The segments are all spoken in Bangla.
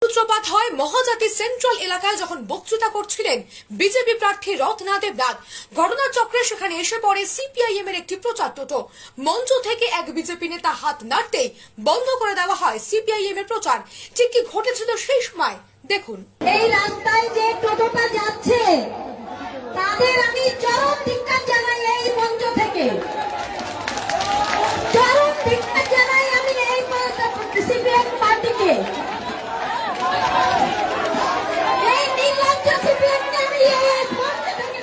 সূত্রপাত হয় মহাজাতি সেন্ট্রাল এলাকায় যখন বক্তৃতা করছিলেন বিজেপি প্রার্থী রত্না দেবনাথ। ঘটনার চক্রে সেখানে এসে পড়ে সিপিআইএম এর একটি প্রচার টোটো। মঞ্চ থেকে এক বিজেপি নেতা হাত নাড়তেই বন্ধ করে দেওয়া হয় সিপিআইএম এর প্রচার। ঠিক কি ঘটেছিল সেই সময় দেখুন। এই রাস্তায় যে টোটোটা যাচ্ছে তাদের আমি চরম ধিক্কার জানাই, এই মঞ্চ থেকে চরম ধিক্কার জানাই আমি এই সিপিএম পার্টিকে, এই নির্লজ্জ সিপিএমকে আমি এই মঞ্চ থেকে।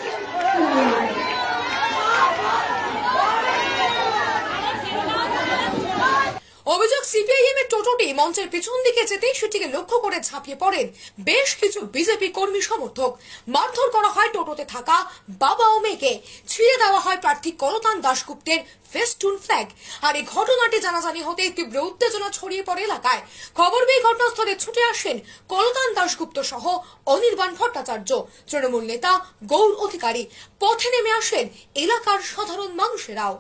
অভিযোগ, সিপিআইএম এর টোটোটি মঞ্চের পেছন দিকে যেতেই সেটিকে লক্ষ্য করে ঝাঁপিয়ে পড়েন বেশ কিছু বিজেপি কর্মী সমর্থক। মারধর করা হয় টোটোতে থাকা বাবা ও মেয়েকে। ছিঁড়ে দেওয়া হয় প্রার্থী কলতান দাশগুপ্তের ফেস্টুন ফ্ল্যাগ। আর এই ঘটনাটি জানাজানি হতেই তীব্র উত্তেজনা ছড়িয়ে পড়ে এলাকায়। খবর পেয়ে ঘটনাস্থলে ছুটে আসেন কলতান দাশগুপ্ত সহ অনির্বাণ ভট্টাচার্য, তৃণমূল নেতা গৌর অধিকারী। পথে নেমে আসেন এলাকার সাধারণ মানুষেরাও।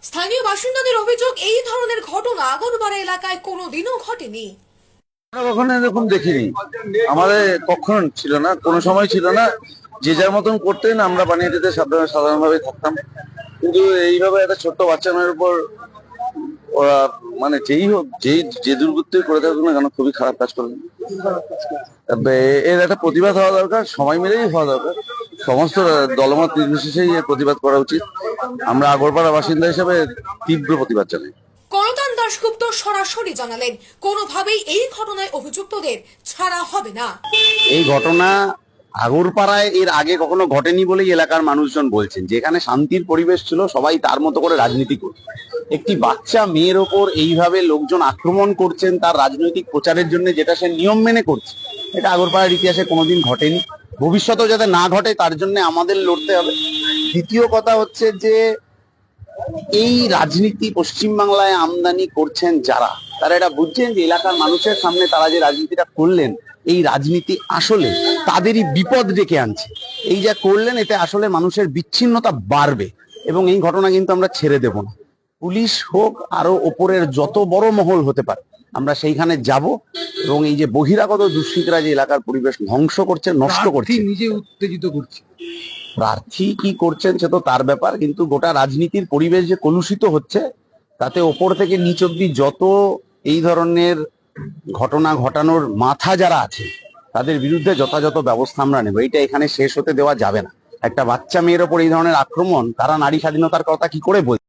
স্থানীয় বাসিন্দাদের অভিযোগ, এই ধরনের ঘটনা আগরপাড়া এলাকায় কোনোদিনও ঘটেনি। কখনো এরকম দেখিনি, আমাদের কখন ছিল না, কোনো সময় ছিল না। যে যার মতন করতেন, আমরা বানিয়ে দিতে সাধারণভাবে থাকতাম। কিন্তু এইভাবে একটা ছোট্ট বাচ্চা মেয়ের উপর ওরা মানে যেই হোক, যে দুর্বৃত্তই করে থাকুক না কেন, খুবই খারাপ কাজ করলেন। এর একটা প্রতিবাদ হওয়া দরকার, সবাই মিলেই হওয়া দরকার। সমস্ত দলমত নির্বিশেষেই এর প্রতিবাদ করা উচিত। আমরা আগরপাড়া বাসিন্দা হিসেবে তীব্র প্রতিবাদ জানাই। কলতান দাশগুপ্ত সরাসরি জানালেন, কোনোভাবেই এই ঘটনায় অভিযুক্তদের ছাড়া হবে না। এই ঘটনা আগরপাড়ায় এর আগে কখনো ঘটেনি বলেই এলাকার মানুষজন বলছেন। যেখানে শান্তির পরিবেশ ছিল, সবাই তার মতো করে রাজনীতি করত। একটি বাচ্চা মেয়ের ওপর এইভাবে লোকজন আক্রমণ করছেন তার রাজনৈতিক প্রচারের জন্য, যেটা সে নিয়ম মেনে করছে, এটা আগরপাড়ার ইতিহাসে কোনোদিন ঘটেনি। ভবিষ্যতেও যাতে না ঘটে তার জন্য আমাদের লড়তে হবে। দ্বিতীয় কথা হচ্ছে যে এই রাজনীতি পশ্চিমবাংলায় আমদানি করছেন যারা, তারা এটা বুঝছেন যে এলাকার মানুষের সামনে তারা যে রাজনীতিটা করলেন, এই রাজনীতি আসলে তাদেরই বিপদ ডেকে আনছে। এই যা করলেন, এতে আসলে মানুষের বিচ্ছিন্নতা বাড়বে এবং এই ঘটনা কিন্তু আমরা ছেড়ে দেব না। পুলিশ হোক, আরো ওপরের যত বড় মহল হতে পারে, আমরা সেইখানে যাব এবং এই যে বহিরাগত দুষ্কৃতীরা যে এলাকার পরিবেশ ধ্বংস করছে, নষ্ট করছে, নিজে উত্তেজিত করছে। প্রার্থী কি করছেন সে তো তার ব্যাপার, কিন্তু গোটা রাজনীতির পরিবেশ যে কলুষিত হচ্ছে, তাতে ওপর থেকে নিচ অব্দি যত এই ধরনের ঘটনা ঘটানোর মাথা যারা আছে, তাদের বিরুদ্ধে যথাযথ ব্যবস্থা আমরা নেব। এইটা এখানে শেষ হতে দেওয়া যাবে না। একটা বাচ্চা মেয়ের ওপর এই ধরনের আক্রমণ, তারা নারী স্বাধীনতার কথা কি করে বলছে?